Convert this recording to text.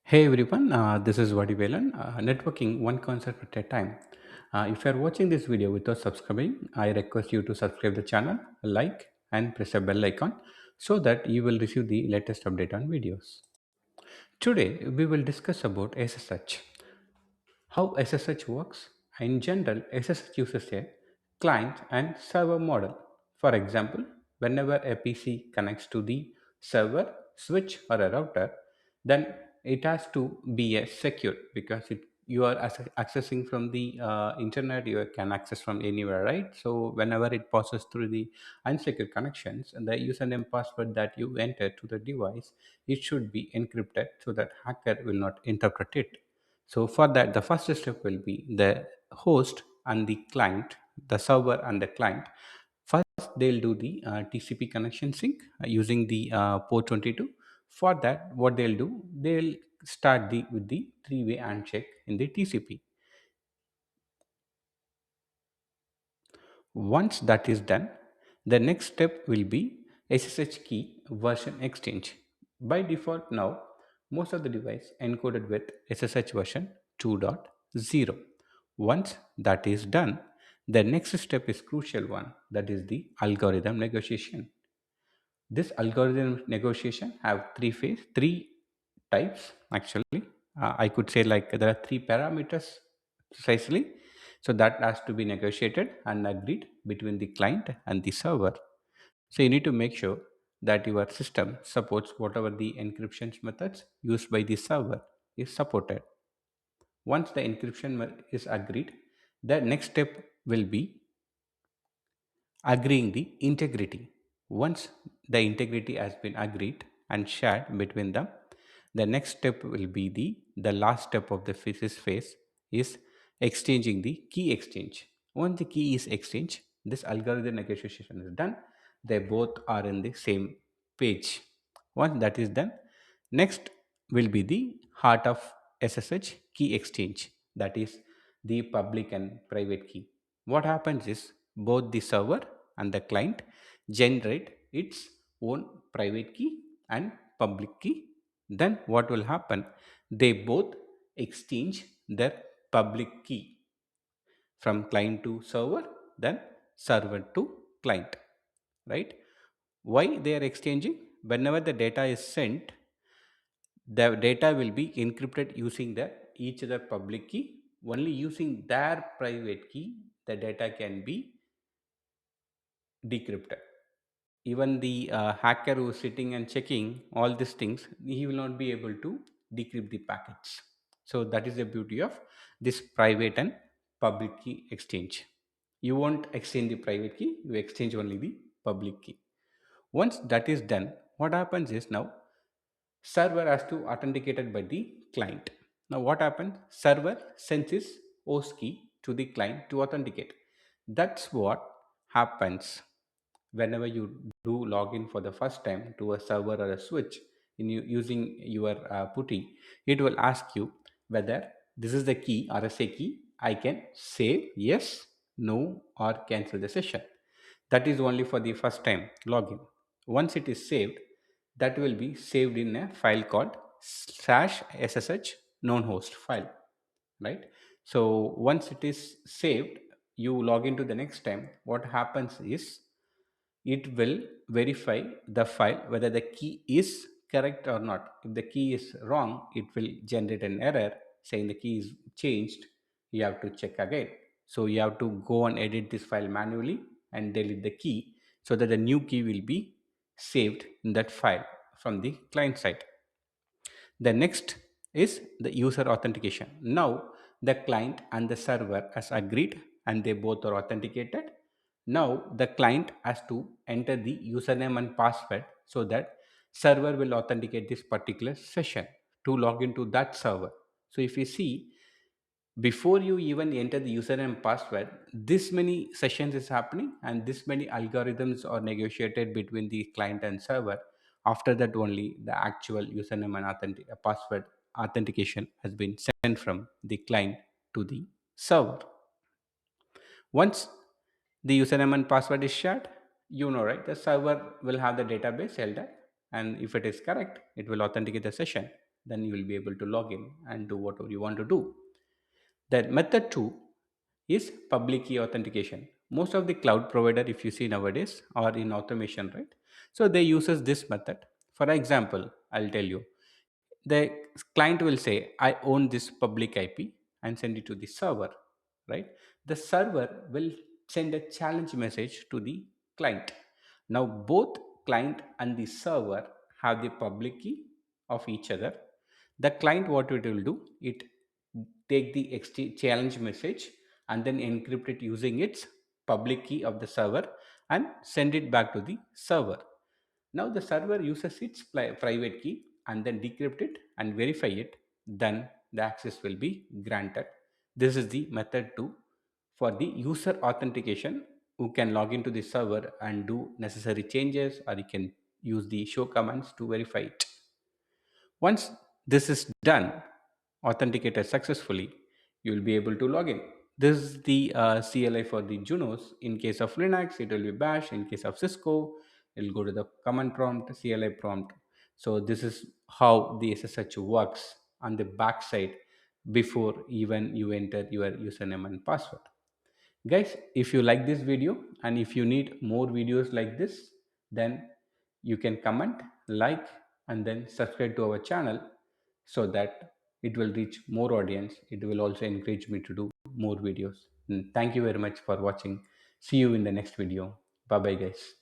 Hey everyone, this is Vadivelan, networking one concept at a time. If you are watching this video without subscribing, I request you to subscribe the channel, like, and press a bell icon so that you will receive the latest update on videos. Today we will discuss about SSH. How SSH works? In general, SSH uses a client and server model. For example, whenever a PC connects to the server, switch, or a router, then it has to be a secure because you are accessing from the internet, you can access from anywhere, right? So whenever it passes through the unsecure connections, and the username password that you enter to the device, it should be encrypted so that hacker will not interpret it. So for that, the first step will be the host and the client, the server and the client. First, they'll do the TCP connection sync using the port 22. For that, what they'll do, they'll start with the three-way handshake in the TCP. Once that is done, the next step will be SSH key version exchange. By default now, most of the device encoded with SSH version 2.0. Once that is done, the next step is crucial one, that is the algorithm negotiation. This algorithm negotiation have three types actually. I could say like there are three parameters precisely. So that has to be negotiated and agreed between the client and the server. So you need to make sure that your system supports whatever the encryption methods used by the server is supported. Once the encryption is agreed, the next step will be agreeing the integrity. Once the integrity has been agreed and shared between them, the next step will be the last step of the phase is exchanging the key exchange. Once the key is exchanged, this algorithm negotiation is done. They both are in the same page. Once that is done, next will be the heart of SSH key exchange, that is the public and private key. What happens is both the server and the client generate its own private key and public key. Then what will happen? They both exchange their public key from client to server, then server to client, right? Why they are exchanging? Whenever the data is sent, the data will be encrypted using the each other public key. Only using their private key the data can be decrypted. Even the hacker who is sitting and checking all these things, he will not be able to decrypt the packets. So that is the beauty of this private and public key exchange. You won't exchange the private key, you exchange only the public key. Once that is done, what happens is now server has to authenticated by the client. Now what happens? Server sends his host key to the client to authenticate. That's what happens whenever you do login for the first time to a server or a switch using your putty. It will ask you whether this is the key RSA key. I can save yes, no, or cancel the session. That is only for the first time login. Once it is saved, that will be saved in a file called slash ssh known host file, right? So once it is saved, you log into the next time. What happens is it will verify the file whether the key is correct or not. If the key is wrong, it will generate an error saying the key is changed. You have to check again. So you have to go and edit this file manually and delete the key so that the new key will be saved in that file from the client side. The next is the user authentication. Now the client and the server has agreed and they both are authenticated. Now the client has to enter the username and password so that server will authenticate this particular session to log into that server. So if you see, before you even enter the username and password, this many sessions is happening and this many algorithms are negotiated between the client and server. After that only the actual username and password authentication has been sent from the client to the server. Once the username and password is shared, you know, right, the server will have the database held at, and if it is correct, it will authenticate the session. then you will be able to log in and do whatever you want to do. The method two is public key authentication. Most of the cloud provider, if you see nowadays, are in automation, right? So they uses this method. For example, I'll tell you, the client will say, I own this public IP, and send it to the server, right? The server will send a challenge message to the client. Now both client and the server have the public key of each other. The client, what it will do, it take the challenge message and then encrypt it using its public key of the server and send it back to the server. Now the server uses its private key and then decrypt it and verify it. Then the access will be granted. This is the method 2 for the user authentication, who can log into the server and do necessary changes, or you can use the show commands to verify it. Once this is done, authenticated successfully, you will be able to log in. This is the CLI for the Junos. In case of Linux, it will be bash. In case of Cisco, it will go to the command prompt, CLI prompt. So this is how the SSH works on the backside before even you enter your username and password. Guys, if you like this video and if you need more videos like this, then you can comment, like, and then subscribe to our channel, so that it will reach more audience. It will also encourage me to do more videos. And thank you very much for watching. See you in the next video. Bye bye, guys.